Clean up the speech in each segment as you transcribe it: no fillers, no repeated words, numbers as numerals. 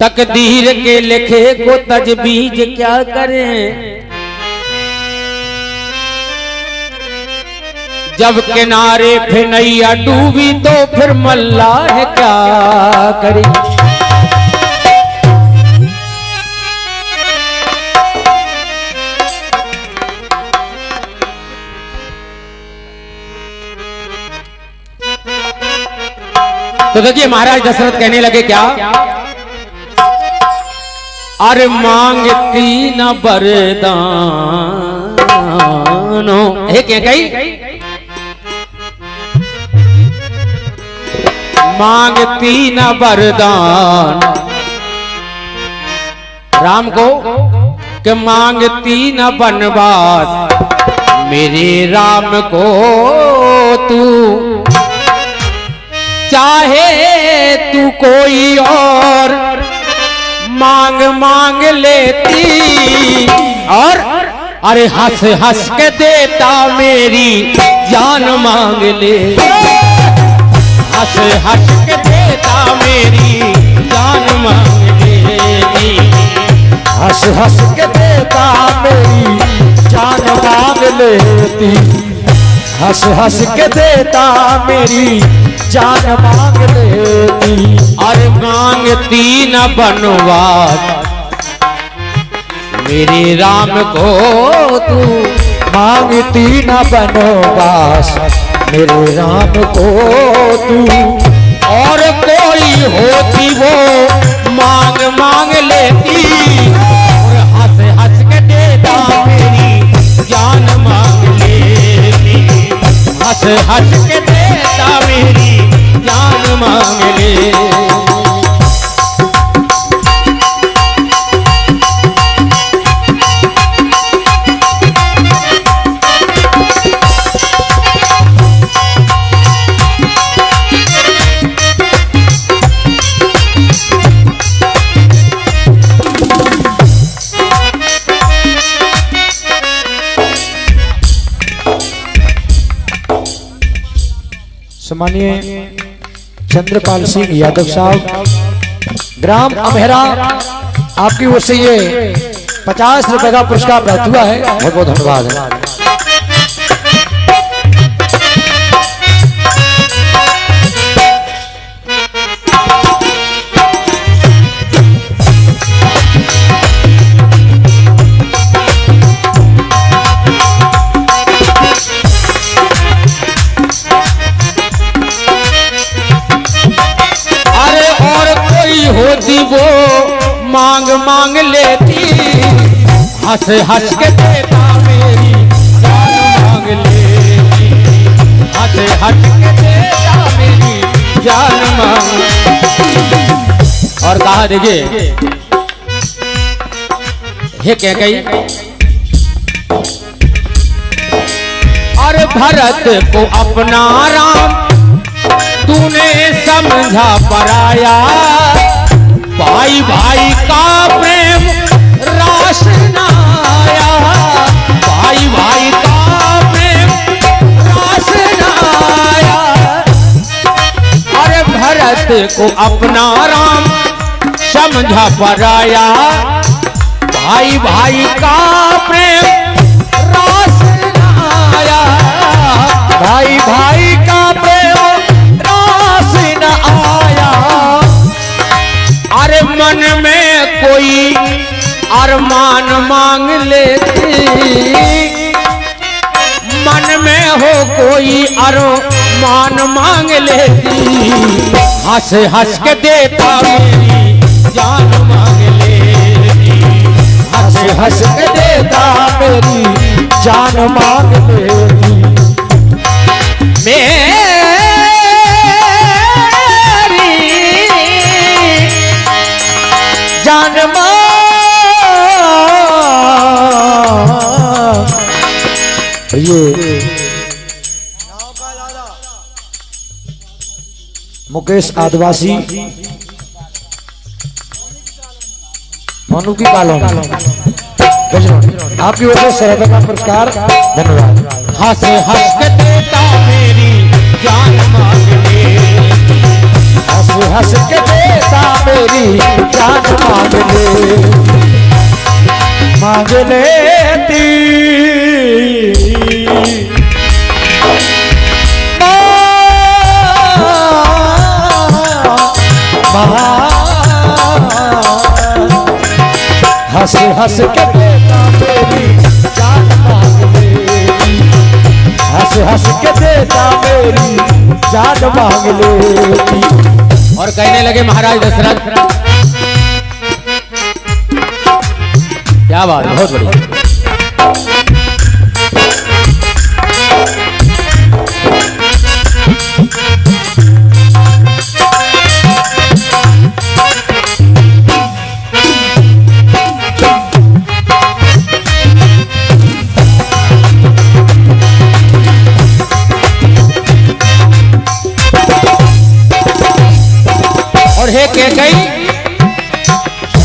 तकदीर के लिखे को तजबीज क्या करें, जब किनारे पे नैया डूबी तो फिर मल्लाह क्या करे। तो देखिए महाराज दशरथ कहने लगे क्या, अरे मांगती न बरदानो है क्या कही, मांगती न वरदान राम को कि मांगती न बनवास मेरे राम को तू, चाहे तू कोई और मांग मांग लेती, और अरे हंस हंस के देता मेरी जान मांग ले, हंस हंस के देता मेरी जान मांग लेती, हंस हंस के देता मेरी जान मांग लेती, हंस हंस के देता मेरी जान मांग लेती। और मांगती न बनवास मेरे राम को तू, मांगती न बनवास मेरे राम को तू, और कोई होती वो मांग मांग लेती, और हंस हंस के देता मेरी जान मांग लेती, हंस हंस के देता मेरी जान मांग ले। सम्मानीय चंद्रपाल सिंह यादव साहब, ग्राम अमेहरा, आपकी ओर से ये 50 रुपए का पुरस्कार प्राप्त हुआ है, बहुत बहुत धन्यवाद है। होती वो मांग मांग लेती, हंस हंस के देता मेरी जान मांग लेती, हंस हंस के देता मेरी जान मांग। और कहा देखिए ये क्या कही, और भरत को अपना राम तूने समझा पराया, भाई भाई का प्रेम रास न आया, भाई भाई का प्रेम रास न आया, अरे भरत को अपना राम समझा पराया, भाई भाई का प्रेम रास न आया, भाई भाई का प्रेम रास न आया, अरे मन में कोई अरमान मांग लेती, मन में हो कोई अरमान मांग लेती, हंस हंस के देता मेरी जान मांग लेती, हंस हंस के देता मेरी जान मांग लेती। जान ये मुकेश आदिवासी मनु की कॉलोनी, आपकी वजह से सरहद का पुरस्कार, धन्यवाद। हंस हंस के देता मेरी जान मांग लेती, हंस हंस के देता मेरी जान मांग लेती हंस हंस के देता मेरी जान मांग लेती हंस हंस के देता मेरी जान मांग लेती। और कहने लगे महाराज दशरथ, क्या बात, बहुत बढ़िया। और हे कैकेयी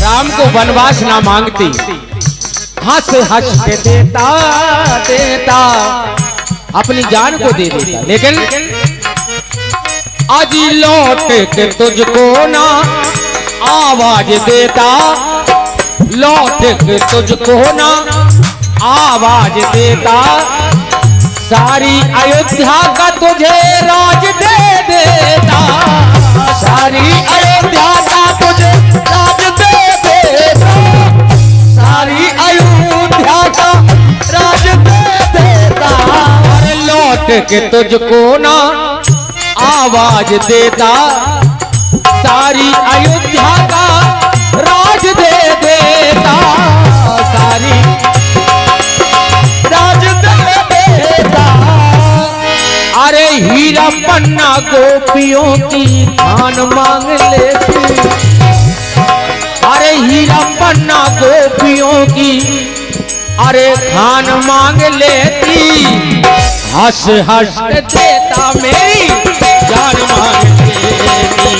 राम को वनवास ना मांगती, हंस हंस के देता देता अपनी जान को दे देता, लेकिन आज लौट के तुझको ना आवाज देता, लौट के तुझको ना आवाज देता, सारी अयोध्या का तुझे राज दे देता, सारी अयोध्या का तुझे राज दे देता, सारी अयोध्या का राज दे देता, अरे लौट के तुझको ना आवाज देता, सारी अयोध्या का राज दे देता, सारी राज दे देता। अरे हीरा पन्ना गोपियों की खान मांग लेती, अरे हीरा पन्ना गोपियों की अरे खान मांग लेती, हंस हंस देता मेरी जान मांग लेती,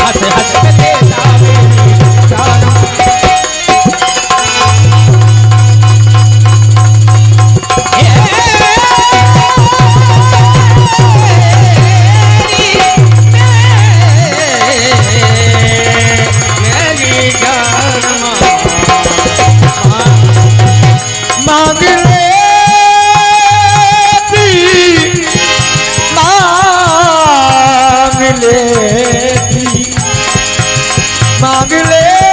हंस हंस देता मेरी जान मांग लेती, मांग लेती, मांग लेती,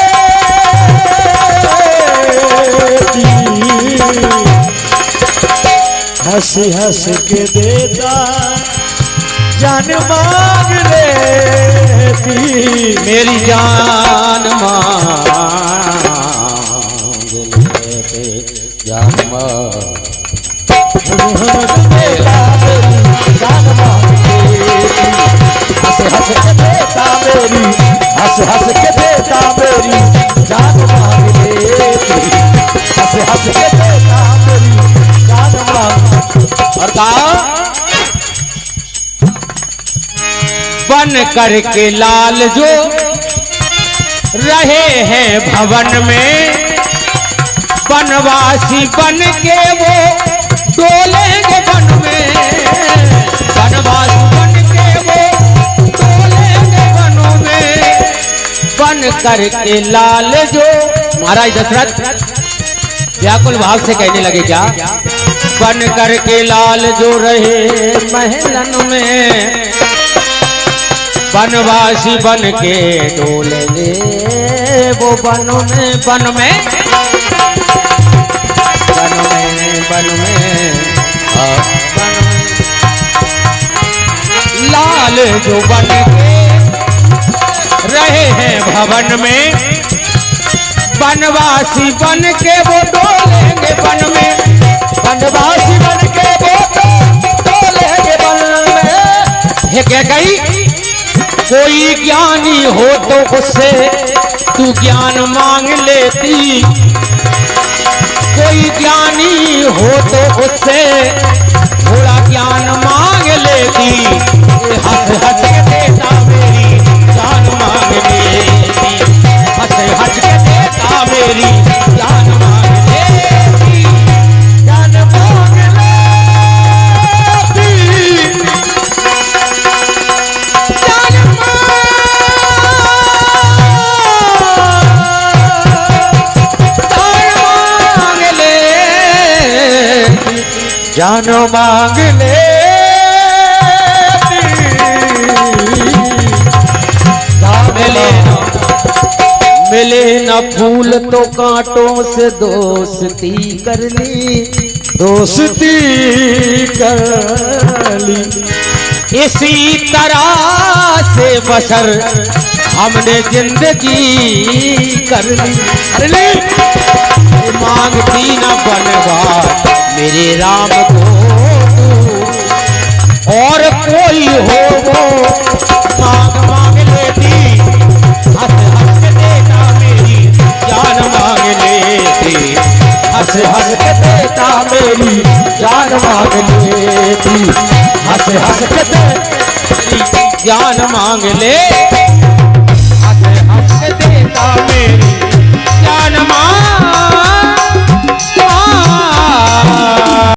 हंस हंस के देता जान मांग लेती, मेरी जान मांग लेती, जान हंस हंस के देता मेरी, हंस हंस के देता मेरी जान मांग लेती, हंस हंस के देता मेरी जान मांग। और कहा बन करके लाल जो रहे हैं भवन में, बनवासी बन के वो डोलेंगे वन में, बनवासी बन के वो डोलेंगे वनों में, बन करके लाल जो। महाराज दशरथ व्याकुल भाव से कहने लगे, क्या बन करके लाल जो रहे महलन में, बनवासी बन के डोलेंगे वो बनों में, बन में बन में लाल जो बन के रहे हैं भवन में, बनवासी बन के वो डोलेंगे वन में, बनवासी बन के वो डोलेंगे वन में। ये क्या कही, कोई ज्ञानी हो तो उससे तू ज्ञान मांग लेती, कोई ज्ञानी हो तो उससे थोड़ा ज्ञान मांग लेती, हंस हंस के देता मेरी जान मांग लेती, हंस हंस के देता मेरी जान मांग लेती, जान मांग लेती, जान मांग जान मांग ले मिले न फूल तो कांटों से दोस्ती कर ली, दोस्ती कर ली। इसी तरह से बशर हमने जिंदगी कर ली। मांगती न बनवास मेरे राम को, और कोई हो वो मांग लेती, हंस हंस के देता मेरी जान मांग लेती, हंस हंस के देता मेरी जान मांग लेती, हंस हंस के देती जान मांग ले।